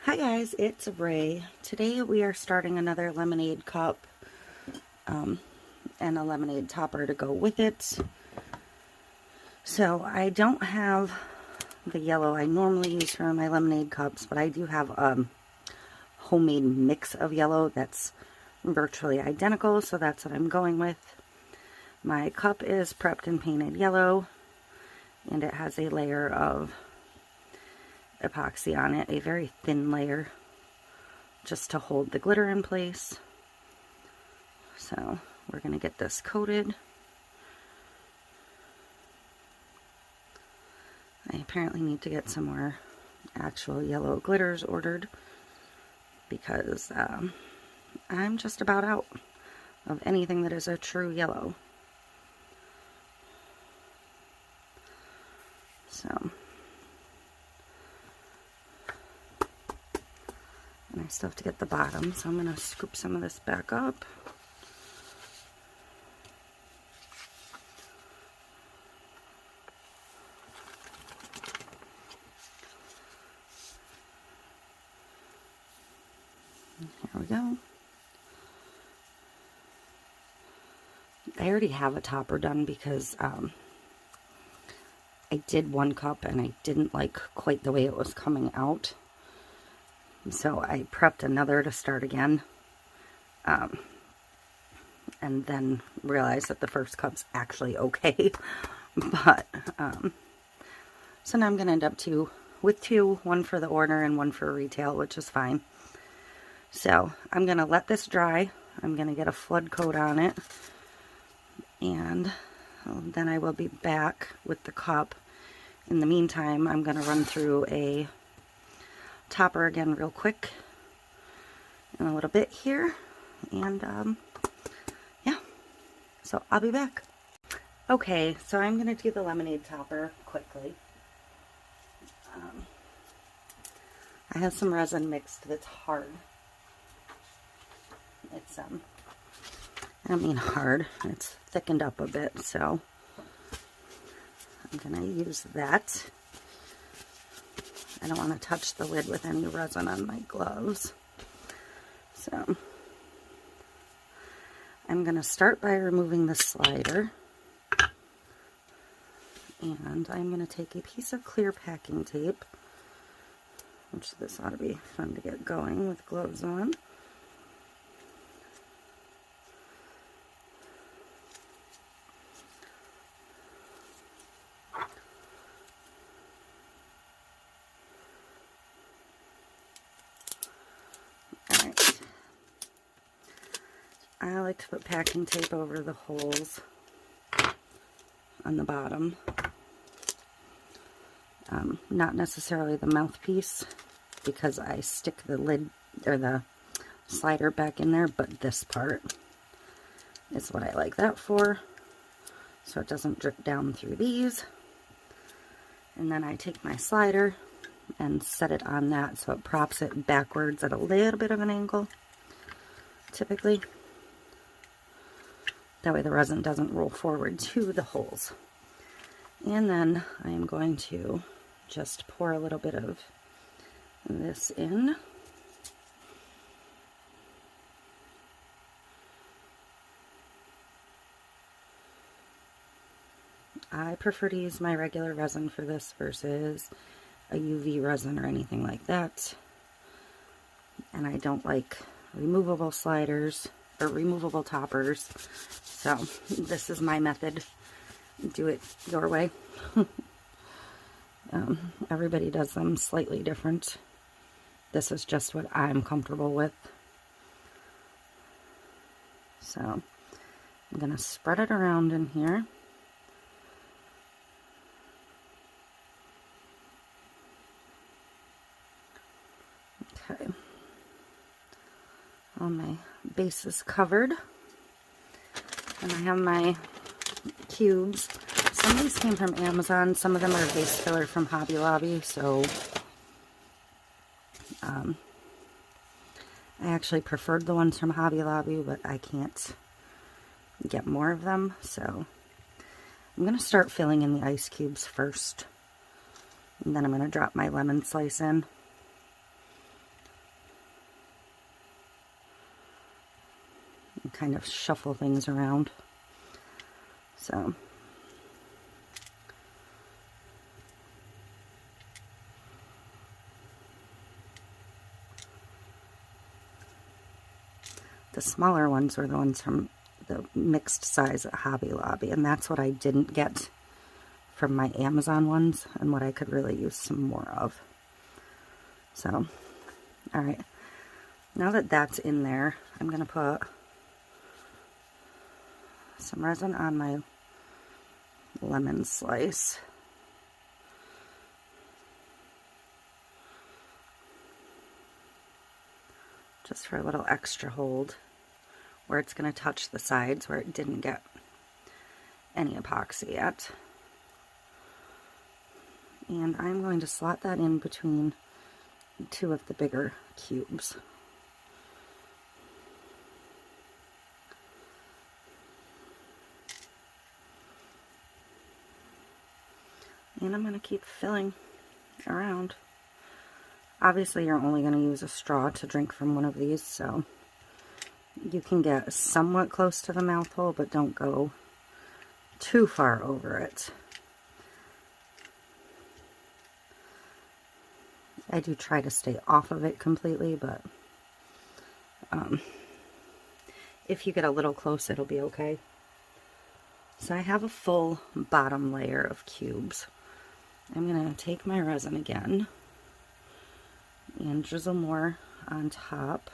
Hi guys, it's Ray. Today we are starting another lemonade cup and a lemonade topper to go with it. So I don't have the yellow I normally use for my lemonade cups, but I do have a homemade mix of yellow that's virtually identical, so that's what I'm going with. My cup is prepped and painted yellow, and it has a layer of epoxy on it, a very thin layer, just to hold the glitter in place. So we're going to get this coated. I apparently need to get some more actual yellow glitters ordered because I'm just about out of anything that is a true yellow. So and I still have to get the bottom, so I'm going to scoop some of this back up. Here we go. I already have a topper done because I did one cup and I didn't like quite the way it was coming out. So I prepped another to start again, and then realized that the first cup's actually okay. But so now I'm going to end up with two, one for the order and one for retail, which is fine. So I'm going to let this dry. I'm going to get a flood coat on it, and then I will be back with the cup. In the meantime, I'm going to run through a topper again real quick in a little bit here, and yeah, so I'll be back. Okay, so I'm going to do the lemonade topper quickly. I have some resin mixed that's hard. It's I don't mean hard, it's thickened up a bit, so I'm going to use that. I don't want to touch the lid with any resin on my gloves. So I'm going to start by removing the slider. And I'm going to take a piece of clear packing tape, which this ought to be fun to get going with gloves on. I like to put packing tape over the holes on the bottom. Not necessarily the mouthpiece, because I stick the lid or the slider back in there, but this part is what I like that for, so it doesn't drip down through these. And then I take my slider and set it on that so it props it backwards at a little bit of an angle, typically. That way the resin doesn't roll forward to the holes. And then I am going to just pour a little bit of this in. I prefer to use my regular resin for this versus a UV resin or anything like that. And I don't like removable sliders or removable toppers. So this is my method. Do it your way. Everybody does them slightly different. This is just what I'm comfortable with. So I'm going to spread it around in here. Okay. All my base is covered. And I have my cubes. Some of these came from Amazon. Some of them are base filler from Hobby Lobby. So I actually preferred the ones from Hobby Lobby, but I can't get more of them. So I'm going to start filling in the ice cubes first. And then I'm going to drop my lemon slice in. kind of shuffle things around. So the smaller ones were the ones from the mixed size at Hobby Lobby, and that's what I didn't get from my Amazon ones and what I could really use some more of. So, alright, now that that's in there, I'm going to put some resin on my lemon slice. Just for a little extra hold where it's going to touch the sides where it didn't get any epoxy yet. And I'm going to slot that in between two of the bigger cubes. And I'm going to keep filling around. Obviously, you're only going to use a straw to drink from one of these, so you can get somewhat close to the mouth hole, but don't go too far over it. I do try to stay off of it completely, but if you get a little close, it'll be okay. So I have a full bottom layer of cubes. I'm going to take my resin again and drizzle more on top,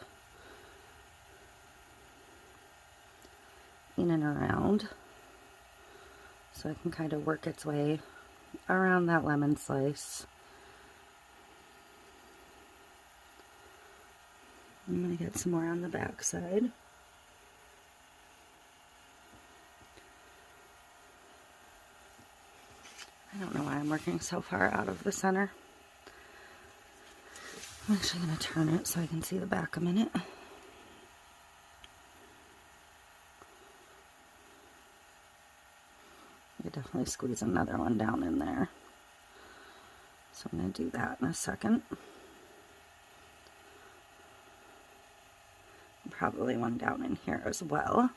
in and around, so it can kind of work its way around that lemon slice. I'm going to get some more on the back side. I don't know why I'm working so far out of the center. I'm actually going to turn it so I can see the back a minute. I could definitely squeeze another one down in there. So I'm going to do that in a second. Probably one down in here as well.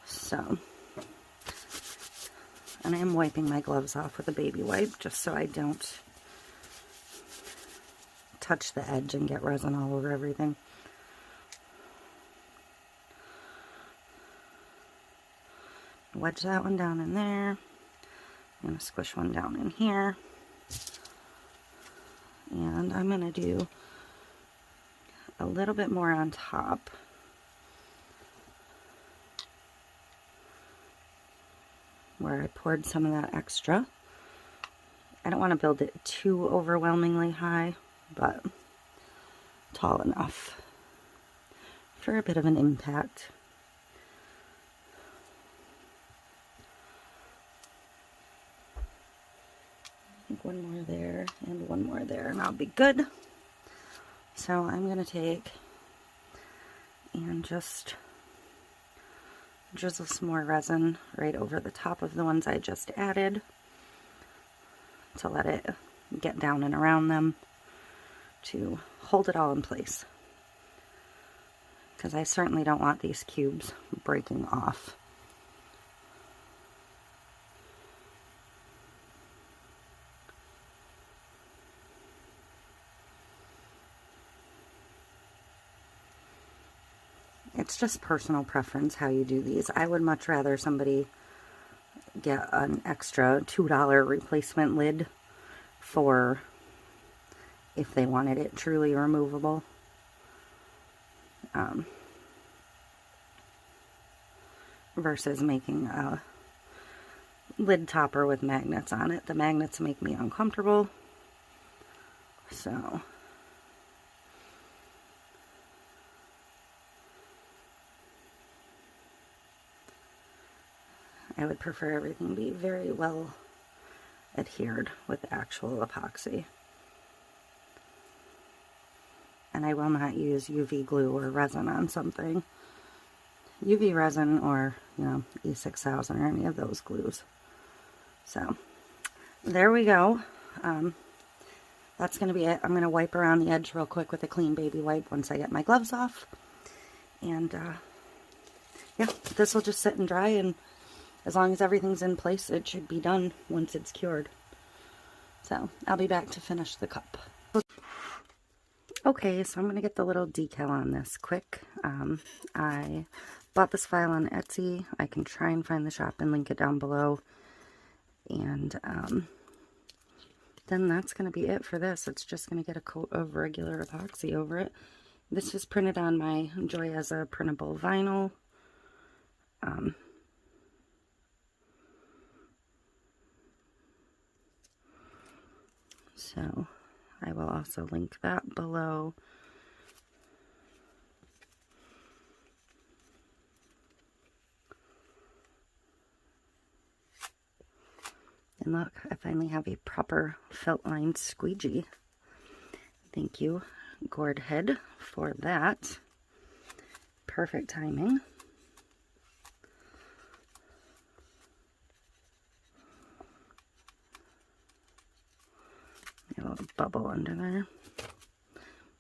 So, and I am wiping my gloves off with a baby wipe just so I don't touch the edge and get resin all over everything. Wedge that one down in there. I'm going to squish one down in here. And I'm going to do a little bit more on top. Where I poured some of that extra. I don't want to build it too overwhelmingly high, but tall enough for a bit of an impact. I think one more there and one more there, and I'll be good. So I'm going to take and just drizzle some more resin right over the top of the ones I just added to let it get down and around them to hold it all in place, because I certainly don't want these cubes breaking off. It's just personal preference how you do these. I would much rather somebody get an extra $2 replacement lid for if they wanted it truly removable. Versus making a lid topper with magnets on it. The magnets make me uncomfortable. So I would prefer everything be very well adhered with actual epoxy. And I will not use UV glue or resin on something. UV resin or, you know, E6000 or any of those glues. So, there we go. That's going to be it. I'm going to wipe around the edge real quick with a clean baby wipe once I get my gloves off. And yeah, this will just sit and dry, and as long as everything's in place, it should be done once it's cured. So I'll be back to finish the cup. Okay, so I'm going to get the little decal on this quick. I bought this file on Etsy. I can try and find the shop and link it down below. And then that's going to be it for this. It's just going to get a coat of regular epoxy over it. This is printed on my Joyeza printable vinyl. So I will also link that below. And look, I finally have a proper felt lined squeegee. Thank you, Gourd Head, for that. Perfect timing. A little bubble under there.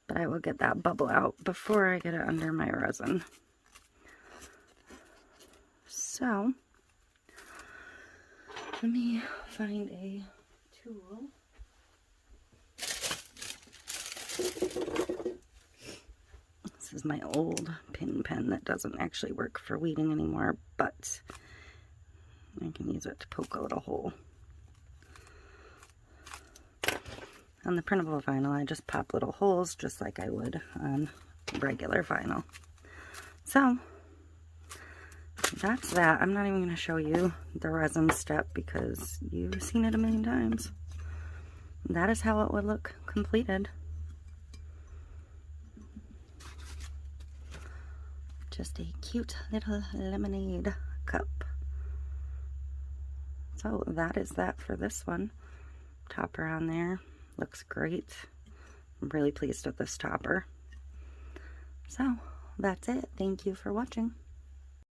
But I will get that bubble out before I get it under my resin. So, let me find a tool. This is my old pin pen that doesn't actually work for weeding anymore, but I can use it to poke a little hole. On the printable vinyl, I just pop little holes just like I would on regular vinyl. So, that's that. I'm not even going to show you the resin step because you've seen it a million times. That is how it would look completed. Just a cute little lemonade cup. So that is that for this one. Topper on there. Looks great. I'm really pleased with this topper. So, that's it. Thank you for watching.